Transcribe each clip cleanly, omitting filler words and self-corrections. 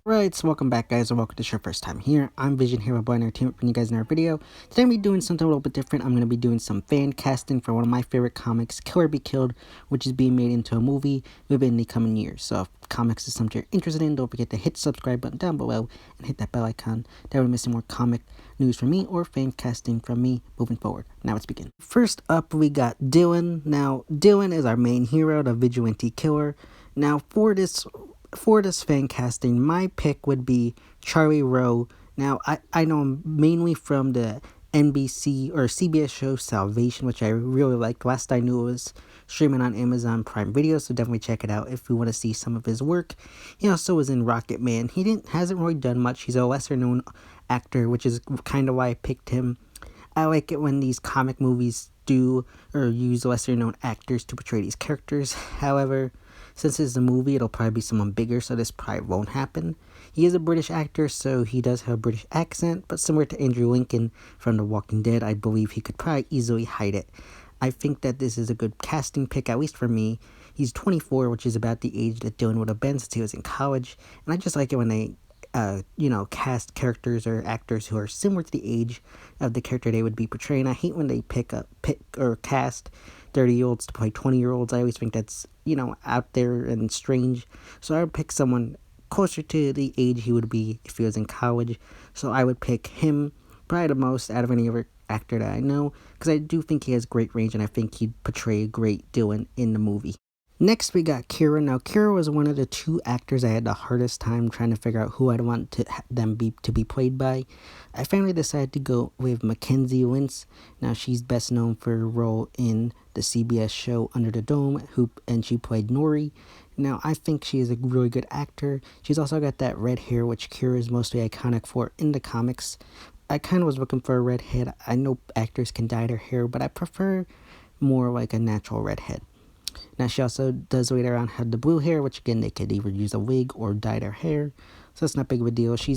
Right, so welcome back guys, and welcome to your first time here. I'm Vision here with Boy Entertainment, bringing you guys another video. Today I'm going to be doing something a little bit different. I'm going to be doing some fan casting for one of my favorite comics, Kill or Be Killed, which is being made into a movie within the coming years. So if comics is something you're interested in, don't forget to hit the subscribe button down below and hit that bell icon. That way you're missing more comic news from me or fan casting from me moving forward. Now let's begin. First up, we got Dylan. Now, Dylan is our main hero, the vigilante killer. Now, for this fan casting, my pick would be Charlie Rowe. Now, I know him mainly from the NBC or CBS show Salvation, which I really liked. Last I knew it was streaming on Amazon Prime Video, so definitely check it out if you want to see some of his work. He also was in Rocket Man. He hasn't really done much. He's a lesser known actor, which is kind of why I picked him. I like it when these comic movies do or use lesser known actors to portray these characters. However, since it's a movie, it'll probably be someone bigger, so this probably won't happen. He is a British actor, so he does have a British accent, but similar to Andrew Lincoln from The Walking Dead, I believe he could probably easily hide it. I think that this is a good casting pick, at least for me. He's 24, which is about the age that Dylan would have been since he was in college, and I just like it when they cast characters or actors who are similar to the age of the character they would be portraying. I hate when they pick or cast 30-year-olds to play 20-year-olds. I always think that's, out there and strange. So I would pick someone closer to the age he would be if he was in college. So I would pick him probably the most out of any other actor that I know, because I do think he has great range, and I think he'd portray a great Dylan in the movie. Next, we got Kira. Now, Kira was one of the two actors I had the hardest time trying to figure out who I'd want to be played by. I finally decided to go with Mackenzie Lintz. Now, she's best known for her role in the CBS show Under the Dome, and she played Nori. Now, I think she is a really good actor. She's also got that red hair, which Kira is mostly iconic for in the comics. I kind of was looking for a redhead. I know actors can dye their hair, but I prefer more like a natural redhead. Now, she also does later on have the blue hair, which again, they could either use a wig or dye their hair. So that's not big of a deal. She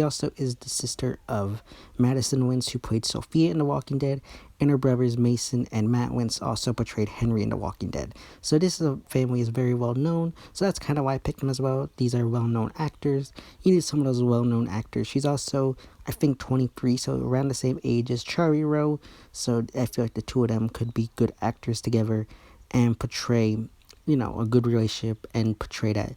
also is the sister of Madison Lintz, who played Sophia in The Walking Dead, and her brothers Mason and Matt Lintz also portrayed Henry in The Walking Dead. So this family is very well known. So that's kind of why I picked them as well. These are well-known actors. You need some of those well-known actors. She's also, I think, 23, so around the same age as Charlie Rowe. So I feel like the two of them could be good actors together and portray, a good relationship and portray that,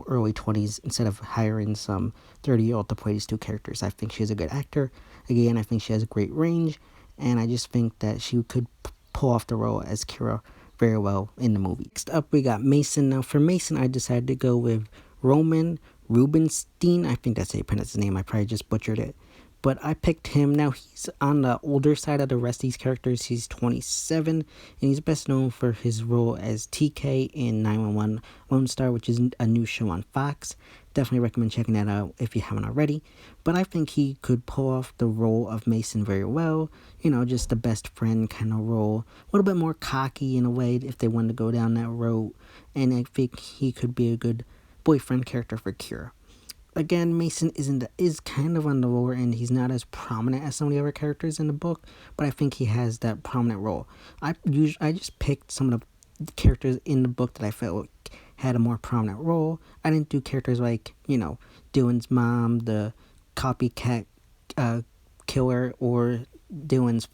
early 20s instead of hiring some 30-year-old to play these two characters. I think she's a good actor. Again, I think she has a great range, and I just think that she could pull off the role as Kira very well in the movie. Next up, we got Mason. Now, for Mason, I decided to go with Ronen Rubinstein. I think that's how you pronounce his name. I probably just butchered it. But I picked him. Now, he's on the older side of the rest of these characters. He's 27, and he's best known for his role as TK in 911 Lone Star, which is a new show on Fox. Definitely recommend checking that out if you haven't already. But I think he could pull off the role of Mason very well. Just the best friend kind of role. A little bit more cocky in a way if they wanted to go down that road. And I think he could be a good boyfriend character for Kira. Again, Mason is kind of on the lower end. He's not as prominent as some of the other characters in the book, but I think he has that prominent role. I just picked some of the characters in the book that I felt had a more prominent role. I didn't do characters like, Dylan's mom, the copycat killer, or Dylan's,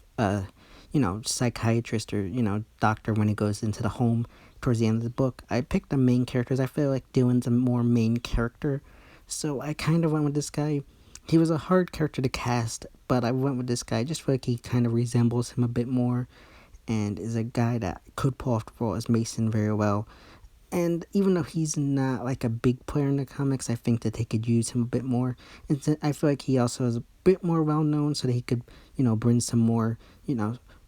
psychiatrist or, doctor when he goes into the home towards the end of the book. I picked the main characters. I feel like Dylan's a more main character. So I kind of went with this guy. He was a hard character to cast, but I went with this guy. I just feel like he kind of resembles him a bit more and is a guy that could pull off the role as Mason very well. And even though he's not like a big player in the comics, I think that they could use him a bit more. And I feel like he also is a bit more well-known so that he could, bring some more,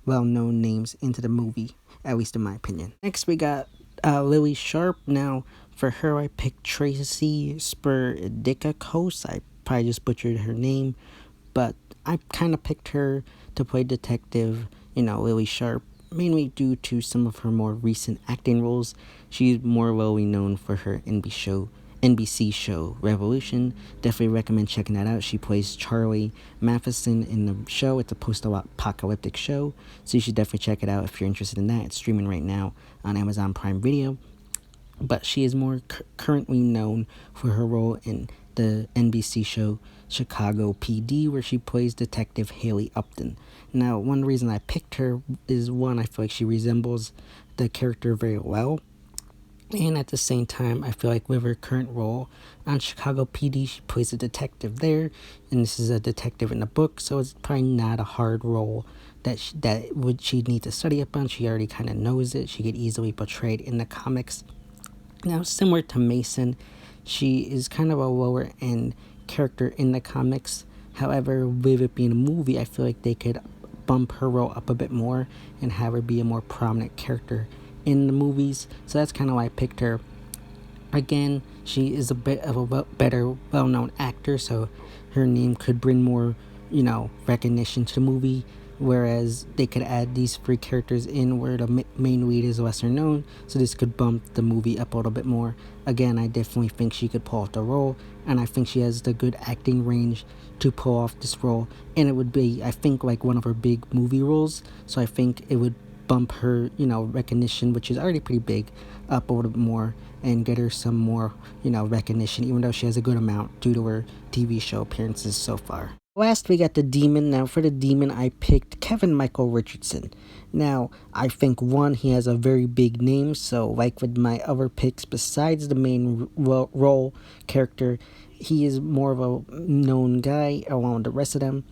well-known names into the movie, at least in my opinion. Next, we got Lilly Sharpe. Now, for her, I picked Tracy Spiridakos. I probably just butchered her name, but I kind of picked her to play detective, Lilly Sharpe, mainly due to some of her more recent acting roles. She's more well known for her NBC show NBC show Revolution. Definitely recommend checking that out. She plays Charlie Matheson in the show. It's a post-apocalyptic show, so you should definitely check it out if you're interested in that. It's streaming right now on Amazon Prime Video. But she is more currently known for her role in the NBC show Chicago PD, where she plays Detective Haley Upton. Now, one reason I picked her is, one, I feel like she resembles the character very well. And at the same time, I feel like with her current role on Chicago PD, she plays a detective there, and this is a detective in the book, so it's probably not a hard role that she'd need to study up on. She already kind of knows it. She could easily portray it in the comics. Now, similar to Mason, she is kind of a lower end character in the comics. However, with it being a movie, I feel like they could bump her role up a bit more and have her be a more prominent character in the movies. So that's kind of why I picked her. Again, she is a bit of a better, well-known actor, so her name could bring more, recognition to the movie. Whereas they could add these three characters in where the main lead is lesser known, so this could bump the movie up a little bit more. Again, I definitely think she could pull off the role, and I think she has the good acting range to pull off this role. And it would be, I think, like one of her big movie roles, so I think it would bump her, recognition, which is already pretty big, up a little bit more and get her some more, recognition, even though she has a good amount due to her TV show appearances so far. Last, we got the Demon. Now, for the Demon, I picked Kevin Michael Richardson. Now, I think, one, he has a very big name, so like with my other picks, besides the main role character, he is more of a known guy along with the rest of them.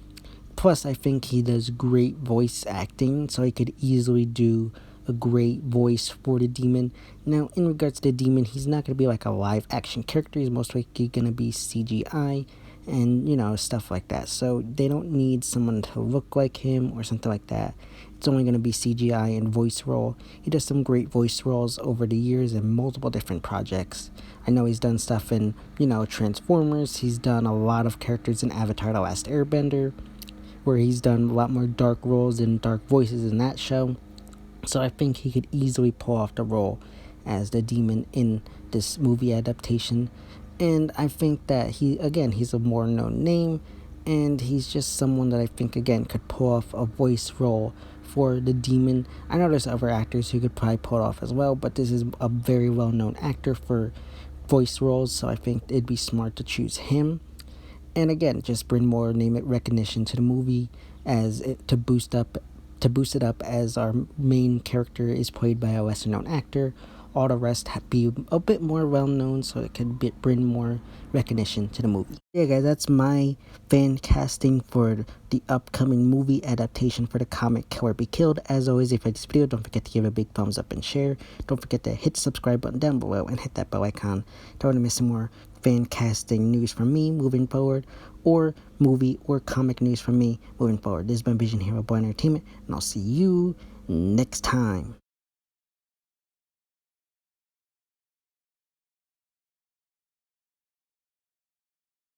Plus, I think he does great voice acting, so he could easily do a great voice for the Demon. Now, in regards to the Demon, he's not going to be like a live action character. He's most likely going to be CGI and, stuff like that. So they don't need someone to look like him or something like that. It's only going to be CGI and voice role. He does some great voice roles over the years in multiple different projects. I know he's done stuff in, Transformers. He's done a lot of characters in Avatar: The Last Airbender, where he's done a lot more dark roles and dark voices in that show. So I think he could easily pull off the role as the Demon in this movie adaptation. And I think that he's a more known name, and he's just someone that I think, again, could pull off a voice role for the Demon. I know there's other actors who could probably pull it off as well, but this is a very well-known actor for voice roles, so I think it'd be smart to choose him. And again, just bring more name recognition to the movie to boost it up, as our main character is played by a lesser known actor. All the rest be a bit more well known, so it can bring more recognition to the movie. Yeah, guys, that's my fan casting for the upcoming movie adaptation for the comic Kill or Be Killed. As always, if you like this video, don't forget to give it a big thumbs up and share. Don't forget to hit the subscribe button down below and hit that bell icon. Don't want to miss some more fan casting news from me moving forward, or movie or comic news from me moving forward. This has been Vision Hero Boy Entertainment, and I'll see you next time.